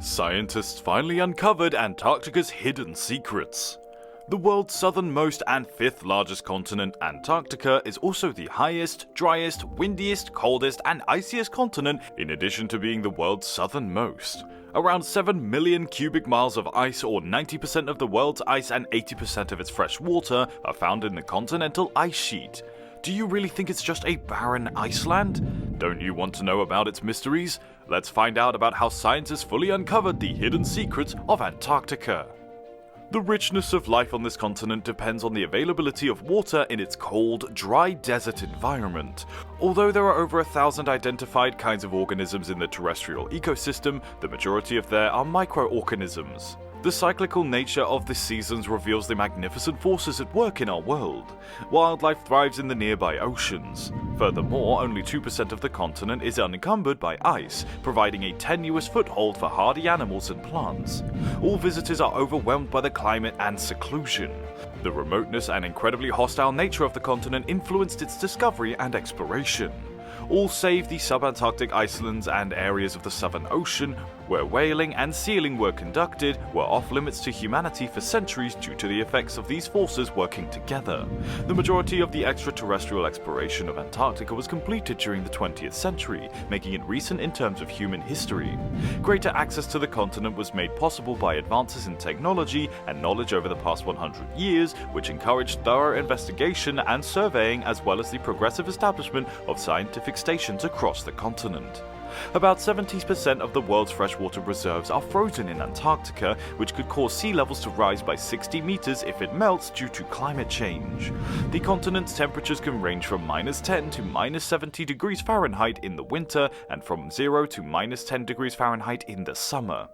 Scientists finally uncovered Antarctica's hidden secrets. The world's southernmost and fifth largest continent, Antarctica, is also the highest, driest, windiest, coldest, and iciest continent, in addition to being the world's southernmost. Around 7 million cubic miles of ice, or 90% of the world's ice and 80% of its fresh water, are found in the continental ice sheet. Do you really think it's just a barren iceland? Don't you want to know about its mysteries? Let's find out about how scientists fully uncovered the hidden secrets of Antarctica. The richness of life on this continent depends on the availability of water in its cold, dry desert environment. Although there are over 1,000 identified kinds of organisms in the terrestrial ecosystem, the majority of them are microorganisms. The cyclical nature of the seasons reveals the magnificent forces at work in our world. Wildlife thrives in the nearby oceans. Furthermore, only 2% of the continent is unencumbered by ice, providing a tenuous foothold for hardy animals and plants. All visitors are overwhelmed by the climate and seclusion. The remoteness and incredibly hostile nature of the continent influenced its discovery and exploration. All save the subantarctic icelands and areas of the Southern Ocean, where whaling and sealing were conducted, were off limits to humanity for centuries due to the effects of these forces working together. The majority of the extraterrestrial exploration of Antarctica was completed during the 20th century, making it recent in terms of human history. Greater access to the continent was made possible by advances in technology and knowledge over the past 100 years, which encouraged thorough investigation and surveying, as well as the progressive establishment of scientific stations across the continent. About 70% of the world's freshwater reserves are frozen in Antarctica, which could cause sea levels to rise by 60 meters if it melts due to climate change. The continent's temperatures can range from -10 to -70 degrees Fahrenheit in the winter and from 0 to -10 degrees Fahrenheit in the summer.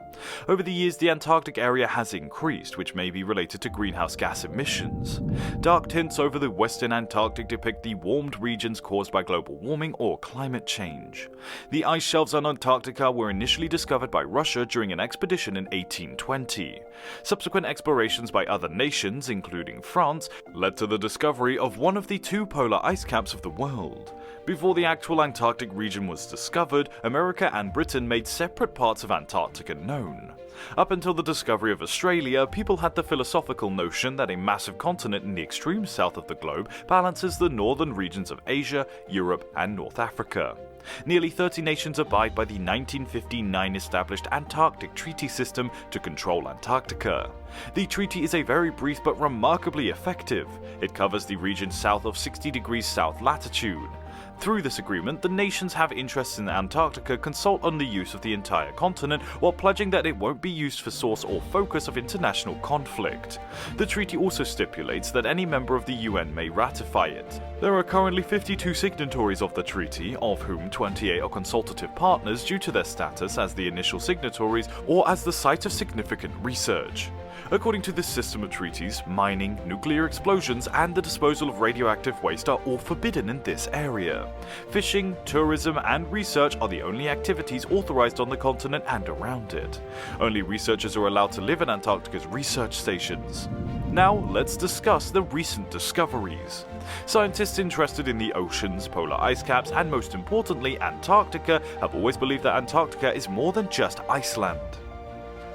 Over the years, the Antarctic area has increased, which may be related to greenhouse gas emissions. Dark tints over the western Antarctic depict the warmed regions caused by global warming or climate change. The ice shelves on Antarctica were initially discovered by Russia during an expedition in 1820. Subsequent explorations by other nations, including France, led to the discovery of one of the two polar ice caps of the world. Before the actual Antarctic region was discovered, America and Britain made separate parts of Antarctica known. Up until the discovery of Australia, people had the philosophical notion that a massive continent in the extreme south of the globe balances the northern regions of Asia, Europe, and North Africa. Nearly 30 nations abide by the 1959 established Antarctic Treaty System to control Antarctica. The treaty is a very brief but remarkably effective. It covers the region south of 60 degrees south latitude. Through this agreement, the nations have interests in Antarctica consult on the use of the entire continent while pledging that it won't be used for source or focus of international conflict. The treaty also stipulates that any member of the UN may ratify it. There are currently 52 signatories of the treaty, of whom 28 are consultative partners due to their status as the initial signatories or as the site of significant research. According to this system of treaties, mining, nuclear explosions, and the disposal of radioactive waste are all forbidden in this area. Fishing, tourism, and research are the only activities authorized on the continent and around it. Only researchers are allowed to live in Antarctica's research stations. Now, let's discuss the recent discoveries. Scientists interested in the oceans, polar ice caps, and most importantly, Antarctica, have always believed that Antarctica is more than just Iceland.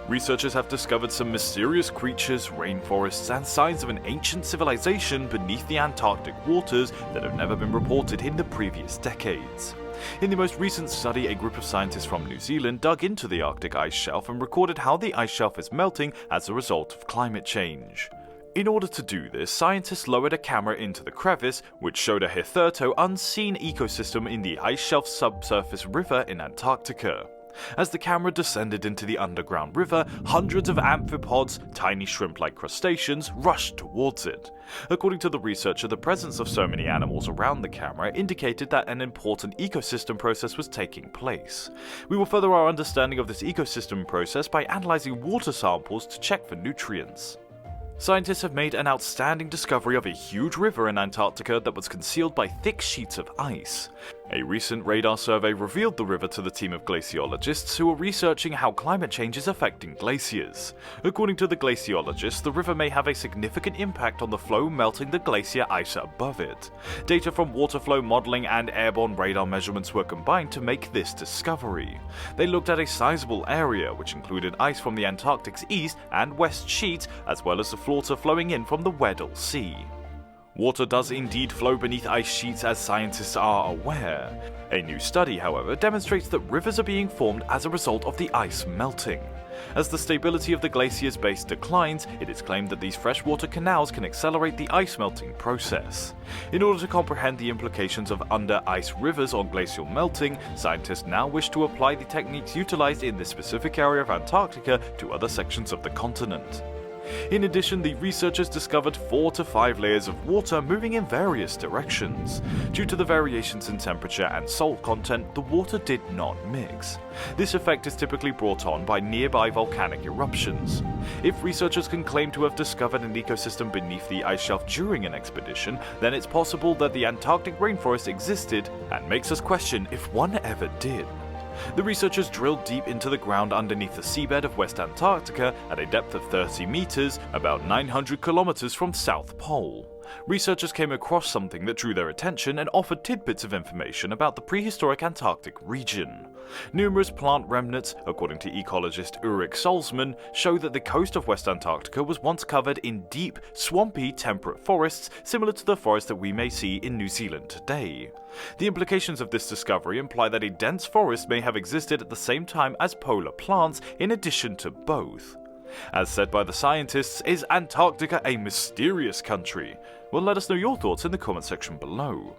Researchers have discovered some mysterious creatures, rainforests, and signs of an ancient civilization beneath the Antarctic waters that have never been reported in the previous decades. In the most recent study, a group of scientists from New Zealand dug into the Arctic ice shelf and recorded how the ice shelf is melting as a result of climate change. In order to do this, scientists lowered a camera into the crevice, which showed a hitherto unseen ecosystem in the ice shelf's subsurface river in Antarctica. As the camera descended into the underground river, hundreds of amphipods, tiny shrimp-like crustaceans, rushed towards it. According to the researcher, the presence of so many animals around the camera indicated that an important ecosystem process was taking place. We will further our understanding of this ecosystem process by analyzing water samples to check for nutrients. Scientists have made an outstanding discovery of a huge river in Antarctica that was concealed by thick sheets of ice. A recent radar survey revealed the river to the team of glaciologists who are researching how climate change is affecting glaciers. According to the glaciologists, the river may have a significant impact on the flow melting the glacier ice above it. Data from water flow modeling and airborne radar measurements were combined to make this discovery. They looked at a sizable area, which included ice from the Antarctic's east and west sheets, as well as the water flowing in from the Weddell Sea. Water does indeed flow beneath ice sheets, as scientists are aware. A new study, however, demonstrates that rivers are being formed as a result of the ice melting. As the stability of the glacier's base declines, it is claimed that these freshwater canals can accelerate the ice melting process. In order to comprehend the implications of under-ice rivers on glacial melting, scientists now wish to apply the techniques utilized in this specific area of Antarctica to other sections of the continent. In addition, the researchers discovered 4 to 5 layers of water moving in various directions. Due to the variations in temperature and salt content, the water did not mix. This effect is typically brought on by nearby volcanic eruptions. If researchers can claim to have discovered an ecosystem beneath the ice shelf during an expedition, then it's possible that the Antarctic rainforest existed, and makes us question if one ever did. The researchers drilled deep into the ground underneath the seabed of West Antarctica at a depth of 30 meters, about 900 kilometers from South Pole. Researchers came across something that drew their attention and offered tidbits of information about the prehistoric Antarctic region. Numerous plant remnants, according to ecologist Ulrich Salzman, show that the coast of West Antarctica was once covered in deep, swampy, temperate forests similar to the forest that we may see in New Zealand today. The implications of this discovery imply that a dense forest may have existed at the same time as polar plants, in addition to both. As said by the scientists, is Antarctica a mysterious country? Well, let us know your thoughts in the comment section below.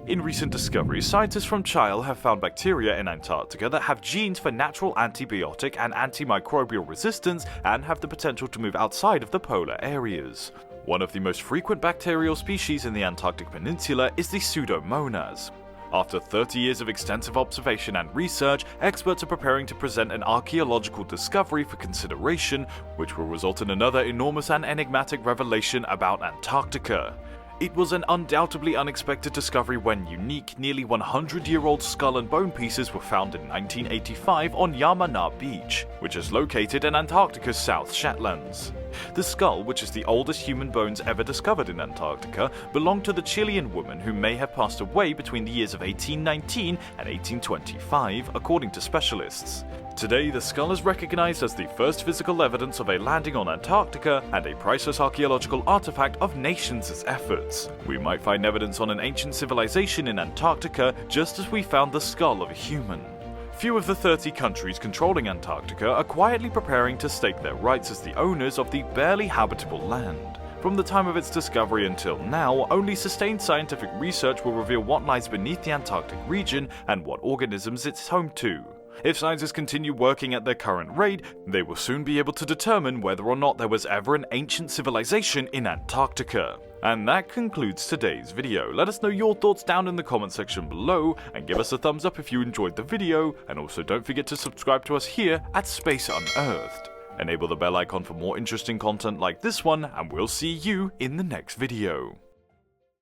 In recent discoveries, scientists from Chile have found bacteria in Antarctica that have genes for natural antibiotic and antimicrobial resistance and have the potential to move outside of the polar areas. One of the most frequent bacterial species in the Antarctic Peninsula is the Pseudomonas. After 30 years of extensive observation and research, experts are preparing to present an archaeological discovery for consideration, which will result in another enormous and enigmatic revelation about Antarctica. It was an undoubtedly unexpected discovery when unique, nearly 100-year-old skull and bone pieces were found in 1985 on Yamana Beach, which is located in Antarctica's South Shetlands. The skull, which is the oldest human bones ever discovered in Antarctica, belonged to the Chilean woman who may have passed away between the years of 1819 and 1825, according to specialists. Today, the skull is recognized as the first physical evidence of a landing on Antarctica and a priceless archaeological artifact of nations' efforts. We might find evidence on an ancient civilization in Antarctica, just as we found the skull of a human. Few of the 30 countries controlling Antarctica are quietly preparing to stake their rights as the owners of the barely habitable land. From the time of its discovery until now, only sustained scientific research will reveal what lies beneath the Antarctic region and what organisms it's home to. If scientists continue working at their current rate, they will soon be able to determine whether or not there was ever an ancient civilization in Antarctica. And that concludes today's video. Let us know your thoughts down in the comment section below, and give us a thumbs up if you enjoyed the video, and also don't forget to subscribe to us here at Space Unearthed. Enable the bell icon for more interesting content like this one, and we'll see you in the next video.